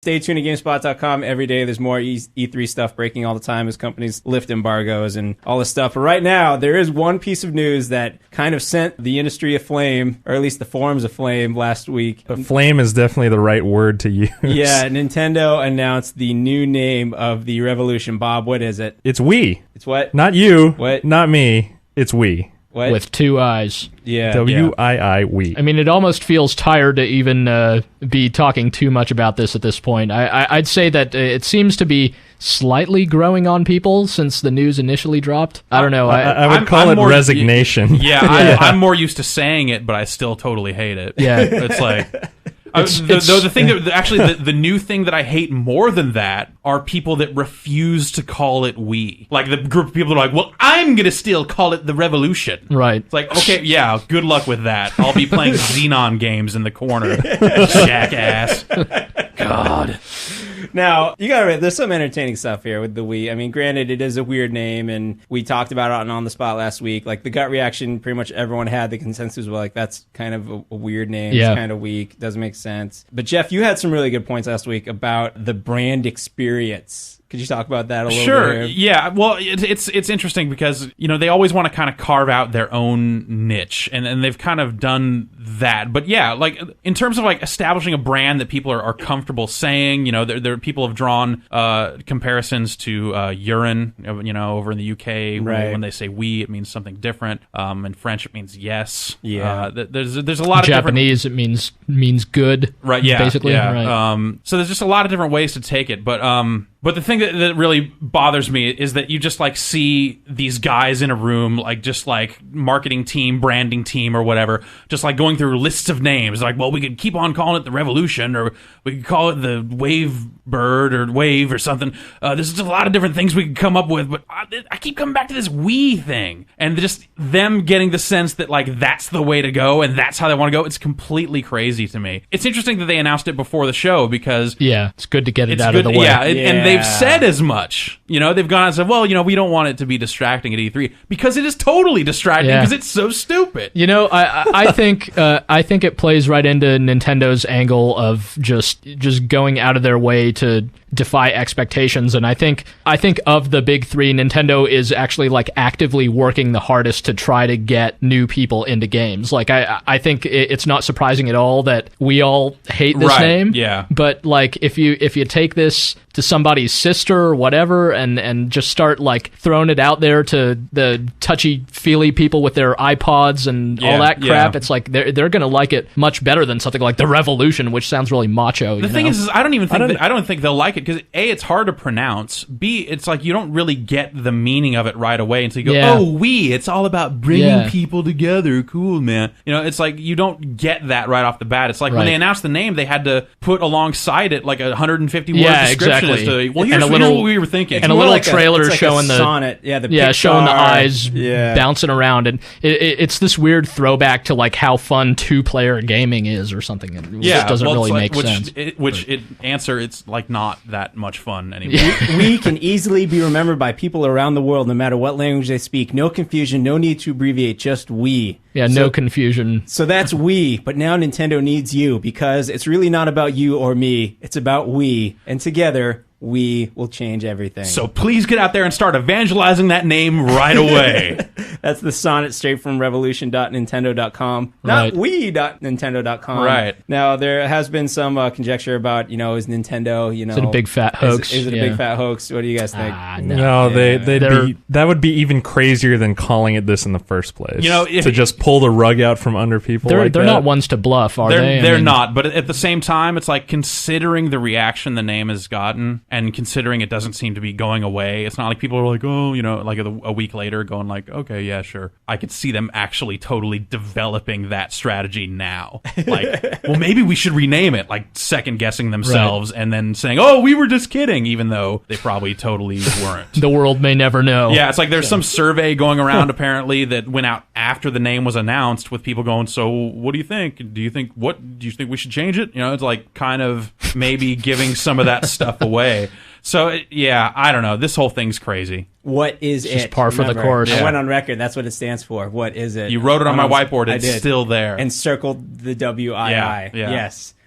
Stay tuned to GameSpot.com. Every day there's more E3 stuff breaking all the time as companies lift embargoes and all this stuff. But right now, there is one piece of news that kind of sent the industry aflame, or at least the forums aflame last week. But flame is definitely the right word to use. Yeah, Nintendo announced the new name of the Revolution. Bob, what is it? It's Wii. It's what? Not you. What? Not me. It's Wii. What? With 2 I's. Yeah. W-I-I, Wii. I mean, it almost feels tired to even be talking too much about this at this point. I'd say that it seems to be slightly growing on people since the news initially dropped. I don't know. I would call it resignation. Yeah, I'm more used to saying it, but I still totally hate it. Yeah. It's like... the thing that actually the new thing that I hate more than that are people that refuse to call it Wii. Like the group of people that are like, well, I'm gonna still call it the Revolution. Right. It's like, okay, yeah, good luck with that. I'll be playing Xenon games in the corner. Jackass. God. Now, you gotta admit, there's some entertaining stuff here with the Wii. I mean, granted, it is a weird name, and we talked about it on the spot last week. Like, the gut reaction pretty much everyone had, the consensus was like, that's kind of a weird name. Yeah. It's kind of weak. Doesn't make sense. But, Jeff, you had some really good points last week about the brand experience. Could you talk about that a little bit? Sure. Yeah. Well, it's interesting because, you know, they always want to kind of carve out their own niche, and they've kind of done that. But yeah, like in terms of like establishing a brand that people are comfortable saying, you know, there people have drawn comparisons to urine, you know, over in the UK. Right. When they say "we," it means something different. In French, it means yes. Yeah. There's a lot of Japanese, it means good. Right. Yeah. Basically. Yeah. Right. So there's just a lot of different ways to take it, but the thing that really bothers me is that you just like see these guys in a room, like just like marketing team, branding team, or whatever, just like going through lists of names. Like, well, we could keep on calling it the Revolution, or we could call it the Wave Bird or Wave or something. There's just a lot of different things we could come up with, but I keep coming back to this Wii thing, and just them getting the sense that like that's the way to go and that's how they want to go. It's completely crazy to me. It's interesting that they announced it before the show because it's good to get it out of the way. Yeah, and they've said as much. You know, they've gone and said, well, you know, we don't want it to be distracting at E3 because it is totally distracting because it's so stupid. You know, I think it plays right into Nintendo's angle of just going out of their way to defy expectations, and I think of the big three, Nintendo is actually like actively working the hardest to try to get new people into games. Like I think it's not surprising at all that we all hate this name. Yeah. But like if you take this to somebody's sister or whatever and just start like throwing it out there to the touchy-feely people with their iPods and all that crap, it's like they're going to like it much better than something like the Revolution, which sounds really macho. The thing is I don't think they'll like it because A, it's hard to pronounce. B, it's like you don't really get the meaning of it right away until you go, oh, it's all about bringing people together. Cool, man. You know, it's like you don't get that right off the bat. It's like when they announced the name, they had to put alongside it like a 150 word description as to, well, here's what we were thinking. And a little trailer like showing the sonnet. Showing the eyes bouncing around, and it's this weird throwback to like how fun 2-player gaming is or something. It just doesn't really make sense. It's like not that much fun anymore. We can easily be remembered by people around the world, no matter what language they speak. No confusion, no need to abbreviate, just we. Yeah, no confusion. So that's we, but now Nintendo needs you, because it's really not about you or me. It's about we, and together we will change everything. So please get out there and start evangelizing that name right away. That's the sonnet straight from revolution.nintendo.com, not we.nintendo.com. Right. Now, there has been some conjecture about, is Nintendo, Is it a big fat hoax? Is it a big fat hoax? What do you guys think? That would be even crazier than calling it this in the first place. To just pull the rug out from under people. They're not ones to bluff, are they? They're not, but at the same time, it's like considering the reaction the name has gotten, and considering it doesn't seem to be going away, it's not like people are like, oh, like a week later going like, okay, yeah, sure. I could see them actually totally developing that strategy now. Like, well, maybe we should rename it, like second guessing themselves and then saying, oh, we were just kidding, even though they probably totally weren't. The world may never know. Yeah, it's like there's some survey going around apparently that went out after the name was announced with people going, so what do you think? Do you think we should change it? It's like kind of maybe giving some of that stuff away. So, I don't know. This whole thing's crazy. What is it? Just par for the course. I went on record. That's what it stands for. What is it? You wrote it on my whiteboard. It's still there. And circled the WII. Yeah. Yes.